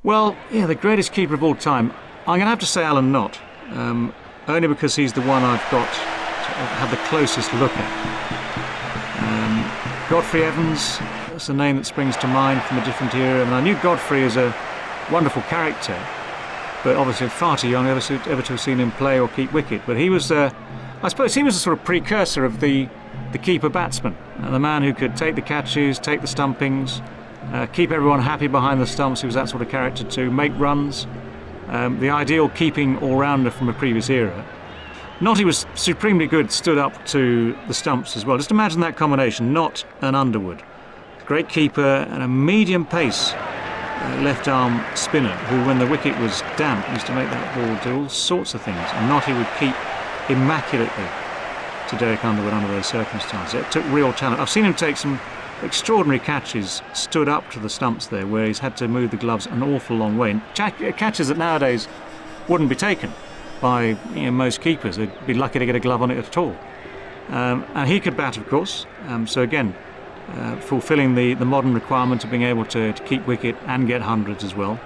Well, yeah, the greatest keeper of all time. I'm going to have to say Alan Knott, only because he's the one I've got to have the closest look at. Godfrey Evans, that's a name that springs to mind from a different era. And I knew Godfrey as a wonderful character, but obviously far too young ever to have seen him play or keep wicket. But he was, I suppose, he was a sort of precursor of the keeper batsman, the man who could take the catches, take the stumpings, keep everyone happy behind the stumps. He was that sort of character too. Make runs, the ideal keeping all-rounder from a previous era. Knotty was supremely good, stood up to the stumps as well. Just imagine that combination, Knott and Underwood. Great keeper and a medium pace left arm spinner who, when the wicket was damp, used to make that ball do all sorts of things. And Knotty would keep immaculately to Derek Underwood under those circumstances. It took real talent. I've seen him take some extraordinary catches, stood up to the stumps there, where he's had to move the gloves an awful long way. And catches that nowadays wouldn't be taken by most keepers. They'd be lucky to get a glove on it at all. And he could bat, of course. So again, fulfilling the modern requirement of being able to keep wicket and get hundreds as well.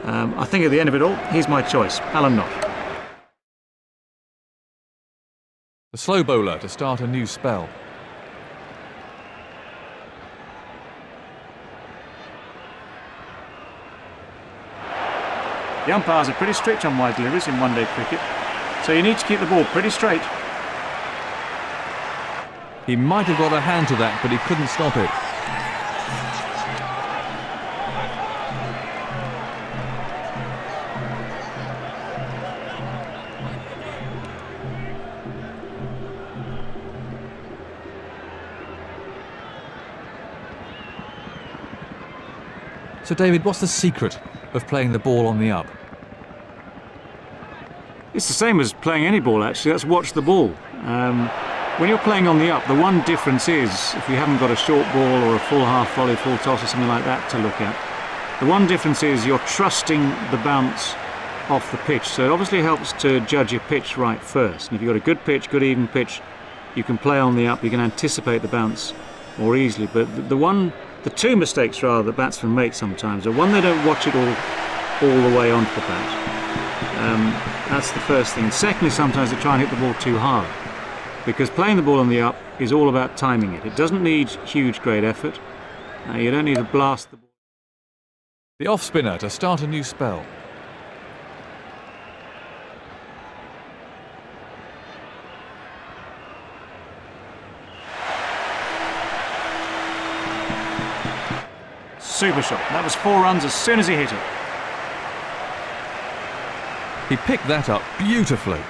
I think at the end of it all, he's my choice, Alan Knott. The slow bowler to start a new spell. The umpires are pretty strict on wide deliveries in one-day cricket, so you need to keep the ball pretty straight. He might have got a hand to that, but he couldn't stop it. So David, what's the secret of playing the ball on the up? It's the same as playing any ball, actually. That's watch the ball. When you're playing on the up, the one difference is, if you haven't got a short ball or a full half volley, full toss or something like that to look at, the one difference is you're trusting the bounce off the pitch. So it obviously helps to judge your pitch right first. And if you've got a good pitch, good even pitch, you can play on the up, you can anticipate the bounce more easily. But the two mistakes rather that batsmen make sometimes are, one, they don't watch it all the way onto the bat. That's the first thing. Secondly, sometimes they try and hit the ball too hard, because playing the ball on the up is all about timing it. It doesn't need huge, great effort. You don't need to blast the ball. The off spinner to start a new spell. Super shot. That was 4 runs as soon as he hit it. He picked that up beautifully.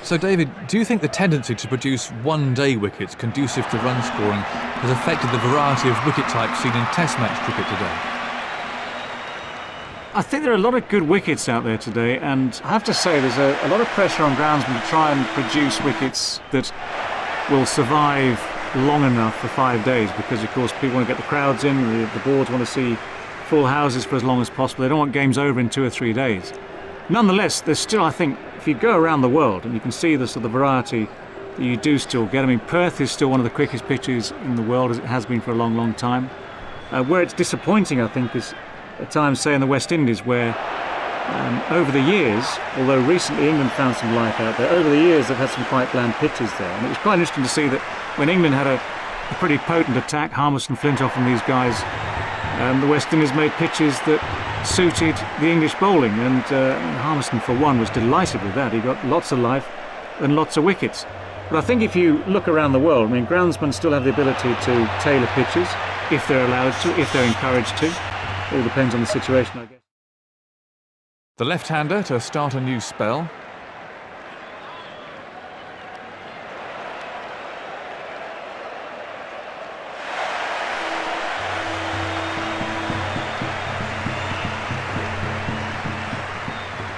So David, do you think the tendency to produce one-day wickets conducive to run scoring has affected the variety of wicket types seen in Test match cricket today? I think there are a lot of good wickets out there today, and I have to say there's a lot of pressure on groundsmen to try and produce wickets that will survive long enough for 5 days, because of course people want to get the crowds in, the boards want to see full houses for as long as possible. They don't want games over in 2 or 3 days. Nonetheless, there's still, I think, if you go around the world and you can see the sort of variety that you do still get. I mean, Perth is still one of the quickest pitches in the world, as it has been for a long, long time. Where it's disappointing, I think, is at times, say, in the West Indies, where over the years, although recently England found some life out there, over the years they've had some quite bland pitches there. And it was quite interesting to see that when England had a pretty potent attack, Harmison, Flintoff and these guys, the West Indies made pitches that suited the English bowling, and Harmison, for one, was delighted with that. He got lots of life and lots of wickets. But I think if you look around the world, I mean, groundsmen still have the ability to tailor pitches if they're allowed to, if they're encouraged to. It all depends on the situation, I guess. The left-hander to start a new spell.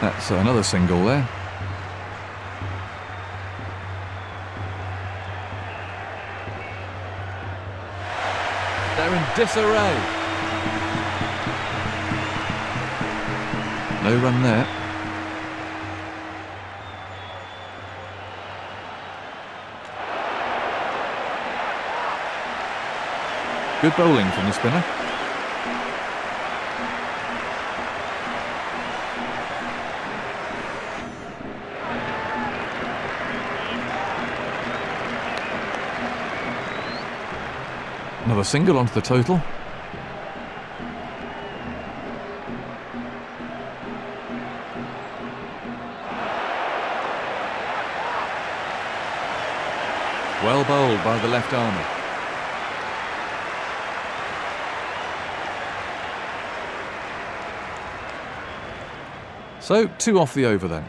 That's another single there. disarray. No run there. Good bowling from the spinner. Another single onto the total. Well bowled by the left armour. So, 2 off the over then.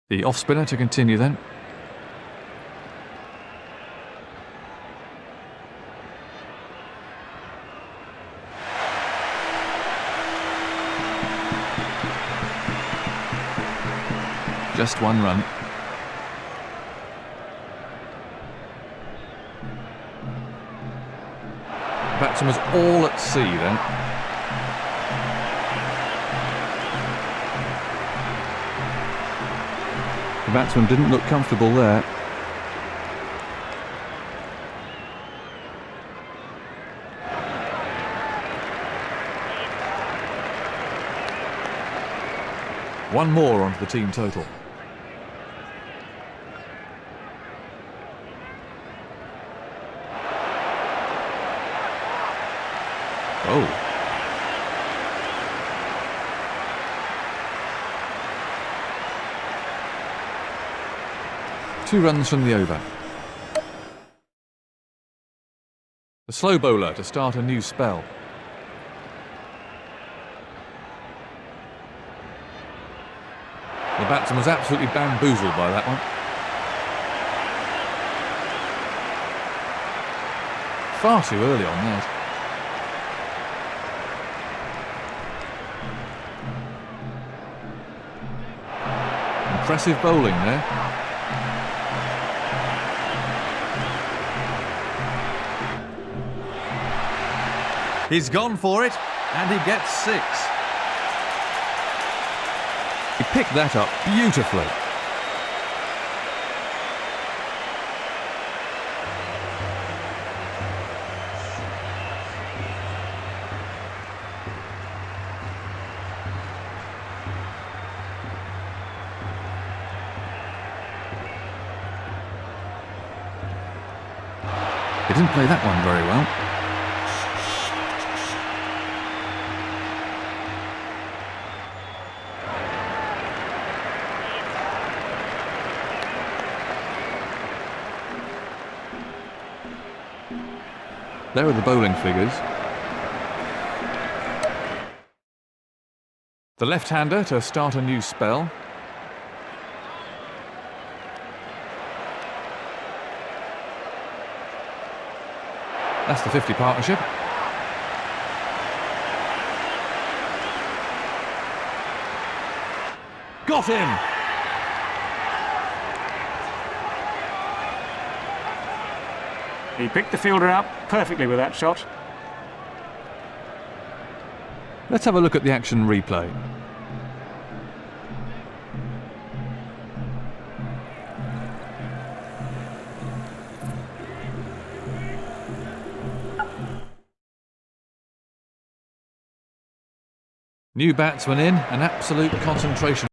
The off spinner to continue then. Just 1 run. Batsman was all at sea then. The batsman didn't look comfortable there. One more onto the team total. Oh. Two runs from the over. The slow bowler to start a new spell. The batsman was absolutely bamboozled by that one. Far too early on that. Impressive bowling there. He's gone for it, and he gets 6. He picked that up beautifully. He didn't play that one very well. There are the bowling figures. The left-hander to start a new spell. That's the 50 partnership. Got him! He picked the fielder out perfectly with that shot. Let's have a look at the action replay. New batsman in, and absolute concentration.